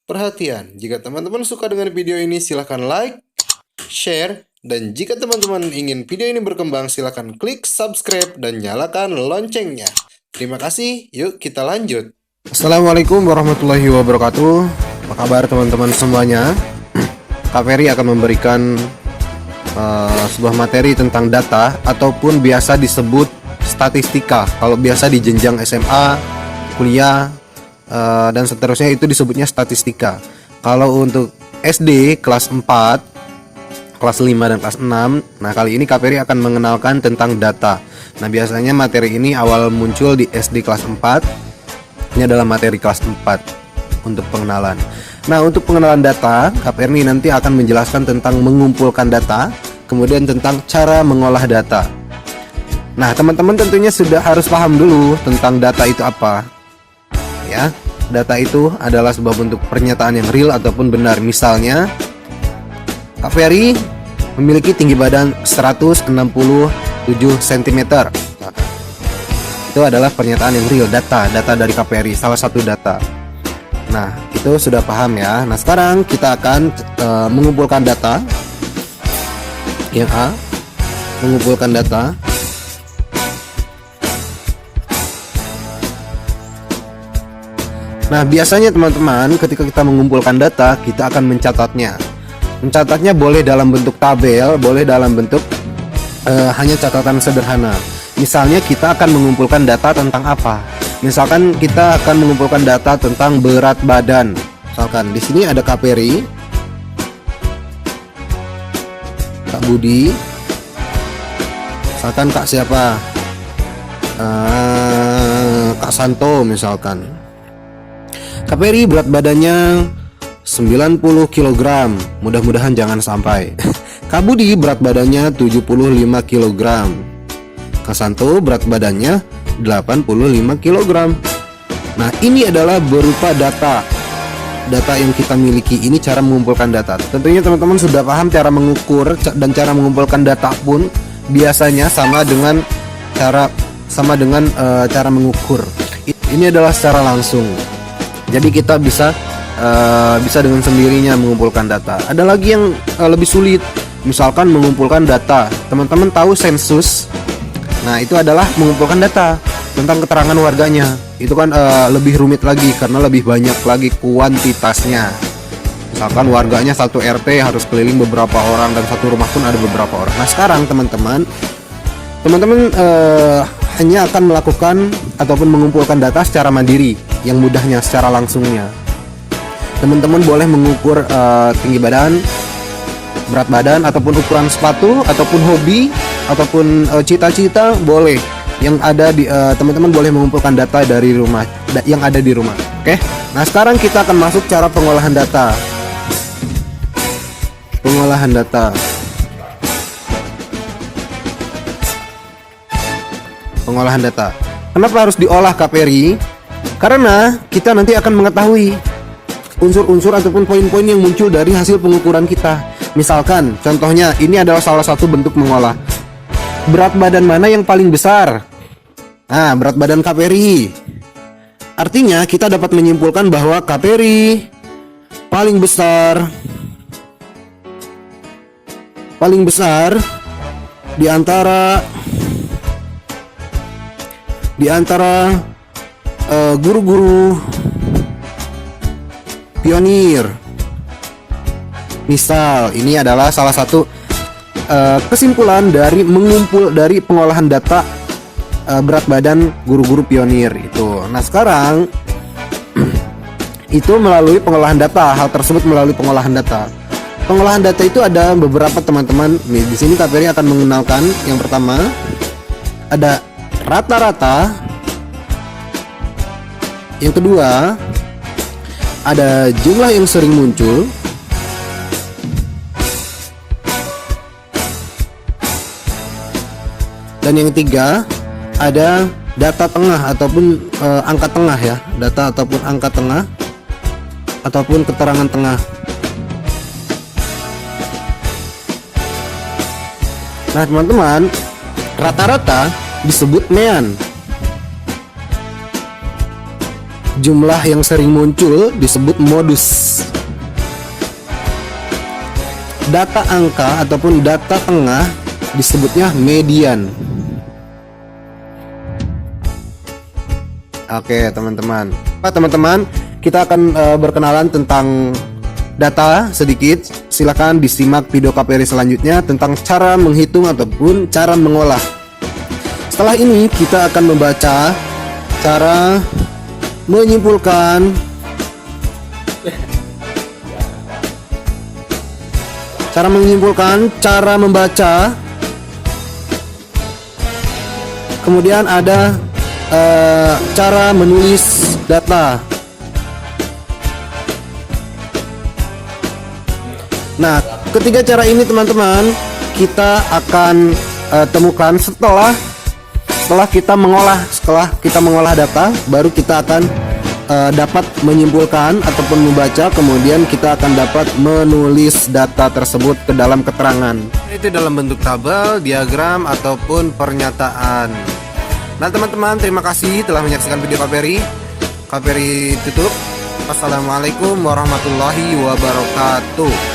Perhatian, jika teman-teman suka dengan video ini silahkan like, share, dan jika teman-teman ingin video ini berkembang silahkan klik subscribe dan nyalakan loncengnya. Terima kasih, yuk kita lanjut. Assalamualaikum warahmatullahi wabarakatuh. Apa kabar teman-teman semuanya? Kak Ferry akan memberikan sebuah materi tentang data ataupun biasa disebut statistika. Kalau biasa di jenjang SMA, kuliah, dan seterusnya itu disebutnya statistika. Kalau untuk SD kelas 4, kelas 5 dan kelas 6, nah kali ini Kak Ferry akan mengenalkan tentang data. Nah biasanya materi ini awal muncul di SD kelas 4. Ini adalah materi kelas 4 untuk pengenalan. Nah untuk pengenalan data, Kak Ferry nanti akan menjelaskan tentang mengumpulkan data, kemudian tentang cara mengolah data. Nah teman-teman tentunya sudah harus paham dulu tentang data itu apa. Ya, data itu adalah sebuah bentuk pernyataan yang real ataupun benar. Misalnya, Kak Ferry memiliki tinggi badan 167 cm. Itu adalah pernyataan yang real, data dari Kak Ferry, salah satu data. Nah, itu sudah paham ya. Nah, sekarang kita akan mengumpulkan data. Yang A, mengumpulkan data. Nah, biasanya teman-teman ketika kita mengumpulkan data, kita akan mencatatnya. Mencatatnya boleh dalam bentuk tabel, boleh dalam bentuk hanya catatan sederhana. Misalnya kita akan mengumpulkan data tentang apa? Misalkan kita akan mengumpulkan data tentang berat badan. Misalkan di sini ada Kak Ferry, Kak Budi, misalkan Kak siapa? Kak Santo misalkan. Kak Ferry berat badannya 90 kg. Mudah-mudahan jangan sampai. Kak Budi berat badannya 75 kg. Kak Santo berat badannya 85 kg. Nah, ini adalah berupa data. Data yang kita miliki ini cara mengumpulkan data. Tentunya teman-teman sudah paham cara mengukur dan cara mengumpulkan data pun biasanya sama dengan cara mengukur. Ini adalah secara langsung. Jadi kita bisa dengan sendirinya mengumpulkan data. Ada lagi yang lebih sulit, misalkan mengumpulkan data. Teman-teman tahu sensus? Nah itu adalah mengumpulkan data tentang keterangan warganya. Itu kan lebih rumit lagi karena lebih banyak lagi kuantitasnya. Misalkan warganya satu RT harus keliling beberapa orang dan satu rumah pun ada beberapa orang. Nah sekarang teman-teman hanya akan melakukan ataupun mengumpulkan data secara mandiri, yang mudahnya secara langsungnya. Teman-teman boleh mengukur tinggi badan, berat badan, ataupun ukuran sepatu, ataupun hobi, ataupun cita-cita boleh. Yang ada di teman-teman boleh mengumpulkan data dari rumah yang ada di rumah. Oke. Nah sekarang kita akan masuk cara pengolahan data. Pengolahan data. Pengolahan data. Kenapa harus diolah Kak Ferry? Karena kita nanti akan mengetahui unsur-unsur ataupun poin-poin yang muncul dari hasil pengukuran kita. Misalkan, contohnya ini adalah salah satu bentuk mengolah. Berat badan mana yang paling besar? Nah, berat badan Kak Ferry. Artinya kita dapat menyimpulkan bahwa Kak Ferry paling besar di antara guru-guru pionir. Misal, ini adalah salah satu kesimpulan dari pengolahan data berat badan guru-guru pionir itu. Nah, sekarang itu melalui pengolahan data, hal tersebut melalui pengolahan data. Pengolahan data itu ada beberapa teman-teman. Nih, di sini Kak Ferry akan mengenalkan yang pertama ada rata-rata. Yang kedua, ada jumlah yang sering muncul. Dan yang ketiga, ada data tengah ataupun angka tengah ya. Data ataupun angka tengah ataupun keterangan tengah. Nah teman-teman, rata-rata disebut mean. jumlah yang sering muncul disebut modus. Data angka ataupun data tengah disebutnya median. Oke teman-teman. Teman-teman, kita akan berkenalan tentang data sedikit. Silakan disimak video KPRI selanjutnya tentang cara menghitung ataupun cara mengolah. Setelah ini kita akan membaca cara menyimpulkan, cara membaca, kemudian ada cara menulis data. Nah, ketiga cara ini teman-teman kita akan temukan setelah kita mengolah data, baru kita akan dapat menyimpulkan ataupun membaca, kemudian kita akan dapat menulis data tersebut ke dalam keterangan. Itu dalam bentuk tabel, diagram ataupun pernyataan. Nah teman-teman, terima kasih telah menyaksikan video KPRI. KPRI tutup. Wassalamualaikum warahmatullahi wabarakatuh.